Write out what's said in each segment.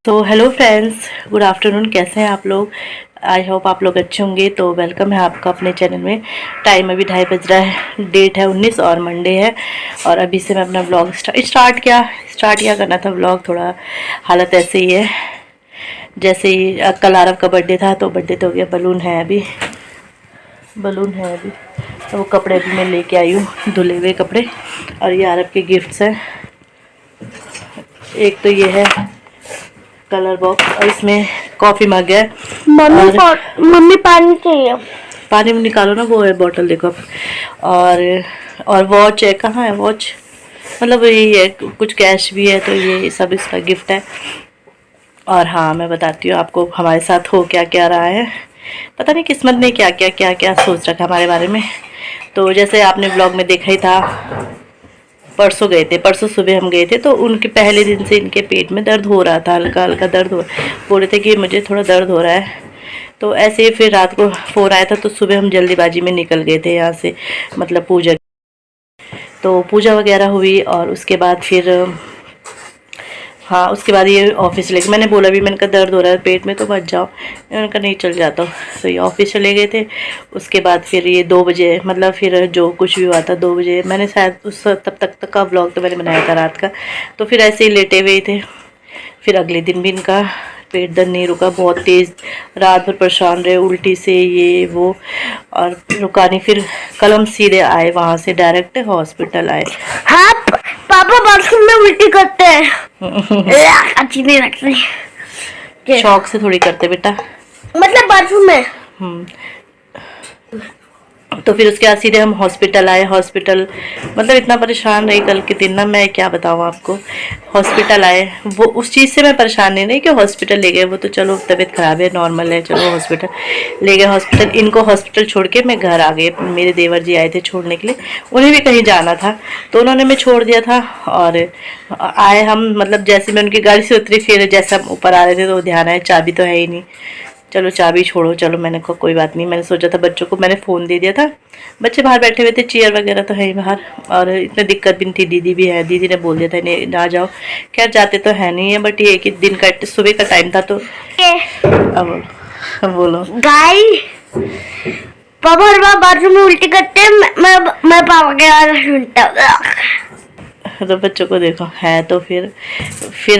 तो hello friends, good afternoon. कैसे हैं आप लोग? आई होप आप लोग अच्छे होंगे। तो वेलकम है आपका अपने चैनल में। टाइम अभी 2:30 बज रहा है, डेट है 19 और मंडे है। और अभी से मैं अपना ब्लॉग स्टार्ट किया करना था ब्लॉग। थोड़ा हालत ऐसे ही है, जैसे ही कल आरव का बर्थडे था तो बर्थडे तो हो गया। बलून है अभी तो वो कपड़े भी मैं लेके आई हूँ, धुले हुए कपड़े। और ये आरव के गिफ्ट्स हैं। एक तो ये है कलर बॉक्स और इसमें कॉफ़ी मग है। मम्मी पानी चाहिए। पानी में निकालो ना, वो है बॉटल देखो आप। और वॉच है। कहाँ है वॉच? मतलब यही है, कुछ कैश भी है। तो ये सब इसका गिफ्ट है। और हाँ, मैं बताती हूँ आपको हमारे साथ हो क्या क्या रहा है। पता नहीं किस्मत ने क्या सोच रखा हमारे बारे में। तो जैसे आपने ब्लॉग में देखा ही था, परसों सुबह हम गए थे। तो उनके पहले दिन से इनके पेट में दर्द हो रहा था, हल्का हल्का दर्द हो। बोल रहे थे कि मुझे थोड़ा दर्द हो रहा है। तो ऐसे ही फिर रात को फ़ोन आया था तो सुबह हम जल्दीबाजी में निकल गए थे यहाँ से, मतलब पूजा। तो पूजा वगैरह हुई और उसके बाद फिर हाँ, उसके बाद ये ऑफिस चले गए। मैंने बोला भी, मैंने कहा दर्द हो रहा है पेट में तो मत जाओ। इन्होंने कहा नहीं चल जाता हूँ। तो ये ऑफिस चले गए थे। उसके बाद फिर ये 2 बजे, मतलब फिर जो कुछ भी हुआ था 2 बजे, मैंने शायद उस तब तक का ब्लॉग तो मैंने बनाया था रात का। तो फिर ऐसे ही लेटे हुए थे। फिर अगले दिन भी इनका पेट दर्द नहीं रुका, बहुत तेज़। रात भर परेशान रहे, उल्टी से ये वो, और रुका नहीं। फिर कल हम सीधे आए वहाँ से, डायरेक्ट हॉस्पिटल आए। हाँ, पापा बाथरूम में उल्टी करते हैं। अच्छी नहीं लगती। शौक से थोड़ी करते बेटा, मतलब बाथरूम में। हम्म। तो फिर उसके बाद सीधे हम हॉस्पिटल आए। हॉस्पिटल मतलब इतना परेशान रही कल के दिन ना, मैं क्या बताऊँ आपको। हॉस्पिटल आए, वो उस चीज़ से मैं परेशान नहीं कि हॉस्पिटल ले गए, वो तो चलो तबीयत ख़राब है, नॉर्मल है, चलो हॉस्पिटल ले गए। हॉस्पिटल, इनको हॉस्पिटल छोड़ के मैं घर आ गई। मेरे देवर जी आए थे छोड़ने के लिए, उन्हें भी कहीं जाना था तो उन्होंने मैं छोड़ दिया था। और आए हम, मतलब जैसे मैं उनकी गाड़ी से उतरी, फिर जैसे हम ऊपर आ रहे थे तो ध्यान आया चाबी तो है ही नहीं। चलो चाबी छोड़ो, चलो मैंने कहा कोई बात नहीं। मैंने सोचा था बच्चों को, मैंने फ़ोन दे दिया था। बच्चे बाहर बैठे हुए थे, चेयर वगैरह तो है ही बाहर। और इतनी दिक्कत भी नहीं थी, दीदी भी है, दीदी ने बोल दिया था इन्हें ना जाओ। खैर जाते तो है नहीं है, बट ये कि दिन का सुबह का टाइम था तो अब बोलो। गाय पापा हर बार बाथरूम में उल्टी करते हैं। मैं पापा के आवाज सुनता हूँ। तो बच्चों को देखो है। तो फिर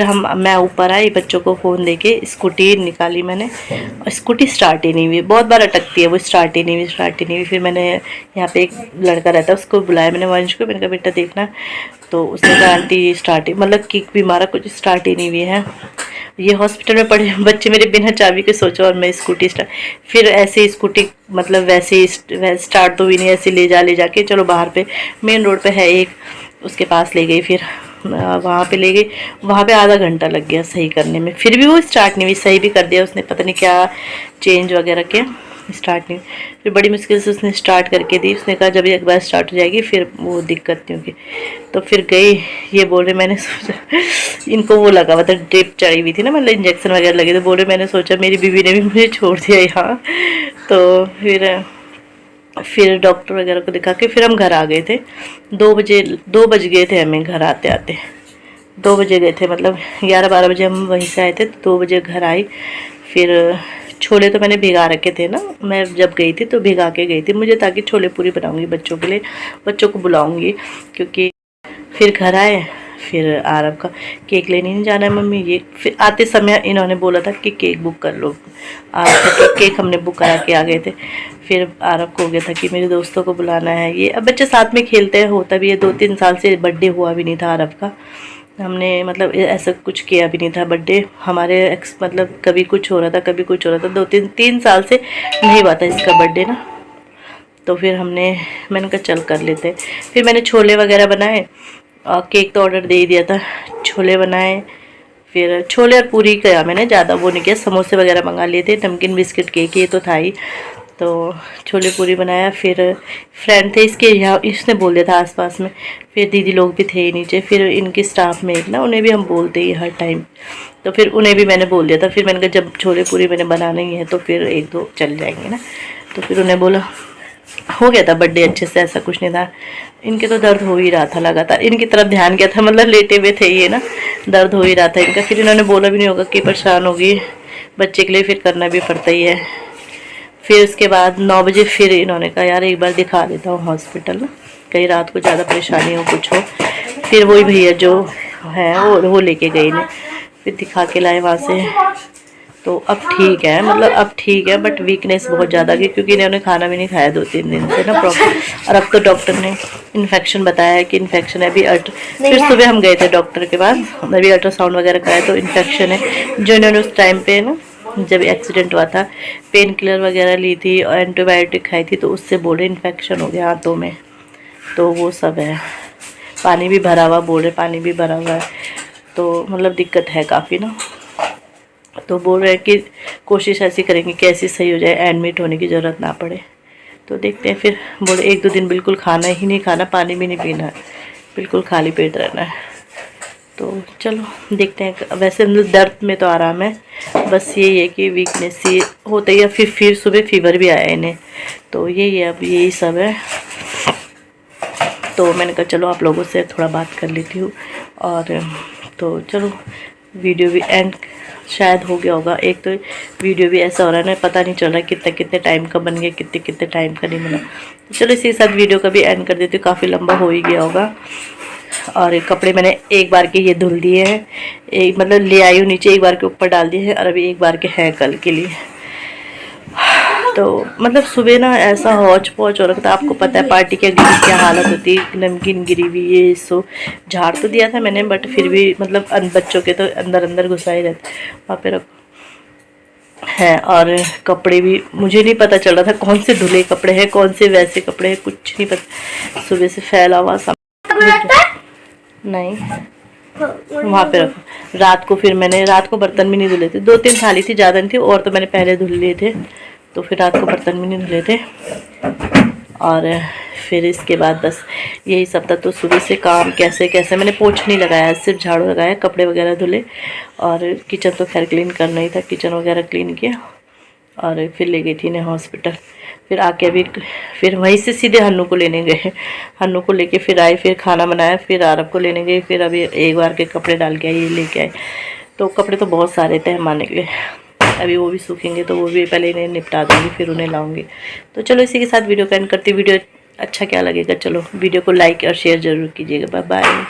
मैं ऊपर आई, बच्चों को फ़ोन देके स्कूटी निकाली मैंने। और स्कूटी स्टार्ट ही नहीं हुई, बहुत बार अटकती है वो, स्टार्ट ही नहीं हुई। फिर मैंने यहाँ पे एक लड़का रहता है, उसको बुलाया मैंने, वंश को। मैंने कहा बेटा देखना। तो उसने कहा आंटी स्टार्ट ही, मतलब किक भी मारा, कुछ स्टार्ट ही नहीं हुई है। ये हॉस्पिटल में पड़े बच्चे मेरे बिना चाबी के, सोचो। और मैं स्कूटी स्टार्ट, फिर ऐसे ही स्कूटी, मतलब वैसे ही स्टार्ट तो हुई नहीं। ऐसे ले जाके चलो बाहर पे मेन रोड पे है एक, उसके पास ले गई। फिर वहाँ पे ले गई, वहाँ पे आधा घंटा लग गया सही करने में। फिर भी वो स्टार्ट नहीं हुई। सही भी कर दिया उसने, पता नहीं क्या चेंज वगैरह किया, स्टार्ट नहीं। फिर बड़ी मुश्किल से उसने स्टार्ट करके दी। उसने कहा जब एक बार स्टार्ट हो जाएगी फिर वो दिक्कत नहीं होगी। तो फिर गई। ये बोल रहे, मैंने सोचा इनको वो लगा हुआ था, ड्रिप चढ़ी हुई थी ना, मतलब इंजेक्शन वगैरह लगे। तो बोल रहे, मैंने सोचा मेरी बीवी ने भी मुझे छोड़ दिया यहाँ। तो फिर डॉक्टर वगैरह को दिखा के फिर हम घर आ गए थे। 2 बज गए थे हमें घर आते आते। 2 बजे गए थे, मतलब 11-12 बजे हम वहीं से आए थे। तो 2 बजे घर आई। फिर छोले तो मैंने भिगा रखे थे ना, मैं जब गई थी तो भिगा के गई थी मुझे, ताकि छोले पूरी बनाऊंगी बच्चों के लिए, बच्चों को बुलाऊंगी। क्योंकि फिर घर आए, फिर आरव का केक लेने नहीं जाना है मम्मी। ये फिर आते समय इन्होंने बोला था कि केक बुक कर लो। आरव का केक हमने बुक करा के आ गए थे। फिर आरव को हो गया था कि मेरे दोस्तों को बुलाना है। ये अब बच्चे साथ में खेलते हैं, होता भी है। 2-3 साल से बर्थडे हुआ भी नहीं था आरव का। हमने मतलब ऐसा कुछ किया भी नहीं था बर्थडे हमारे मतलब कभी कुछ हो रहा था, कभी कुछ हो रहा था। 2-3 साल से नहीं हुआ था इसका बर्थडे ना। तो फिर मैंने कहा चल कर लेते। फिर मैंने छोले वगैरह बनाए, और केक तो ऑर्डर दे ही दिया था। छोले बनाए, फिर छोले और पूरी किया मैंने, ज़्यादा वो नहीं किया। समोसे वगैरह मंगा लिए थे, नमकीन बिस्किट केक ये तो था ही। तो छोले पूरी बनाया। फिर फ्रेंड थे इसके यहाँ, इसने बोल दिया था आसपास में। फिर दीदी लोग भी थे नीचे। फिर इनके स्टाफ में एक ना, उन्हें भी हम बोलते ही हर टाइम। तो फिर उन्हें भी मैंने बोल दिया था। फिर मैंने कहा जब छोले पूरी मैंने बनाना ही है तो फिर 1-2 चल जाएंगे ना। तो फिर उन्हें बोला, हो गया था बर्थडे अच्छे से, ऐसा कुछ नहीं था। इनके तो दर्द हो ही रहा था लगातार, इनकी तरफ ध्यान गया था, मतलब लेटे हुए थे ये ना, दर्द हो ही रहा था इनका। फिर इन्होंने बोला भी नहीं होगा कि परेशान होगी, बच्चे के लिए फिर करना भी पड़ता ही है। फिर उसके बाद 9 बजे फिर इन्होंने कहा यार एक बार दिखा देता हूँ हॉस्पिटल ना, कहीं रात को ज़्यादा परेशानी हो कुछ हो। फिर वही भैया जो है वो लेके गए इन्हें, फिर दिखा के लाए वहाँ से। तो अब ठीक है, मतलब अब ठीक है, बट वीकनेस बहुत ज़्यादा की, क्योंकि इन्होंने खाना भी नहीं खाया 2-3 दिन से ना प्रॉपर। और अब तो डॉक्टर ने इन्फेक्शन बताया है कि इन्फेक्शन है अभी। फिर सुबह हम गए थे डॉक्टर के पास, अभी अल्ट्रासाउंड वगैरह कराया तो इन्फेक्शन है। जो इन्होंने उस टाइम पे ना जब एक्सीडेंट हुआ था पेन किलर वगैरह ली थी और एंटीबायोटिक खाई थी, तो उससे बोले इन्फेक्शन हो गया हाथों में, तो वो सब है। पानी भी भरा हुआ बोल रहे, पानी भी भरा हुआ है, तो मतलब दिक्कत है काफ़ी ना। तो बोल रहे हैं कि कोशिश ऐसी करेंगे कि ऐसी सही हो जाए, एडमिट होने की ज़रूरत ना पड़े। तो देखते हैं। फिर बोले 1-2 दिन बिल्कुल खाना ही नहीं खाना, पानी भी नहीं पीना है, बिल्कुल खाली पेट रहना है। तो चलो देखते हैं। वैसे दर्द में तो आराम है, बस यही है कि वीकनेस ये होता ही है। फिर सुबह फीवर भी आया इन्हें, तो यही है, अब यही सब है। तो मैंने कहा चलो आप लोगों से थोड़ा बात कर लेती हूँ। और तो चलो वीडियो भी एंड शायद हो गया होगा। एक तो वीडियो भी ऐसा हो रहा है ना, पता नहीं चल रहा कितने टाइम का बन गया, कितने टाइम का नहीं बना। तो चलो इसी के साथ वीडियो का भी एंड कर देती हूँ, काफ़ी लंबा हो ही गया होगा। और कपड़े मैंने एक बार के ये धुल दिए हैं, एक मतलब ले आई हूँ नीचे, एक बार के ऊपर डाल दिए हैं, और अभी एक बार के हैं कल के लिए। तो मतलब सुबह ना ऐसा हौच पौच हो रखा था, आपको पता है पार्टी के अगली क्या हालत होती है, नमकीन गिरी हुई ये सो। झाड़ तो दिया था मैंने, बट फिर भी मतलब बच्चों के तो अंदर घुसा ही रहते वहाँ पे रखो है। और कपड़े भी मुझे नहीं पता चल रहा था कौन से धुले कपड़े हैं, कौन से वैसे कपड़े हैं, कुछ नहीं पता। सुबह से फैला हुआ सब नहीं, वहाँ पे रखो। रात को फिर मैंने रात को बर्तन भी नहीं धुले थे, 2-3 थाली थी, ज़्यादा नहीं थी, और तो मैंने पहले धुल लिए थे, तो फिर रात को बर्तन भी नहीं धुले थे। और फिर इसके बाद बस यही सब था। तो सुबह से काम कैसे मैंने पोछ नहीं लगाया, सिर्फ झाड़ू लगाया, कपड़े वगैरह धुले, और किचन तो खैर क्लीन करना ही था, किचन वगैरह क्लीन किया। और फिर ले गई थी इन्हें हॉस्पिटल। फिर आके अभी फिर वहीं से सीधे हन्नू को लेने गए, हन्नू को लेके फिर आए, फिर खाना बनाया, फिर आरब को लेने गए, फिर अभी एक बार के कपड़े डाल के आए, ये लेके आए। तो कपड़े तो बहुत सारे थे हम आने के लिए, अभी वो भी सूखेंगे, तो वो भी पहले इन्हें निपटा दूँगी, फिर उन्हें लाऊंगी। तो चलो इसी के साथ वीडियो का एंड करती। वीडियो अच्छा क्या लगेगा, चलो वीडियो को लाइक और शेयर ज़रूर कीजिएगा। Bye bye.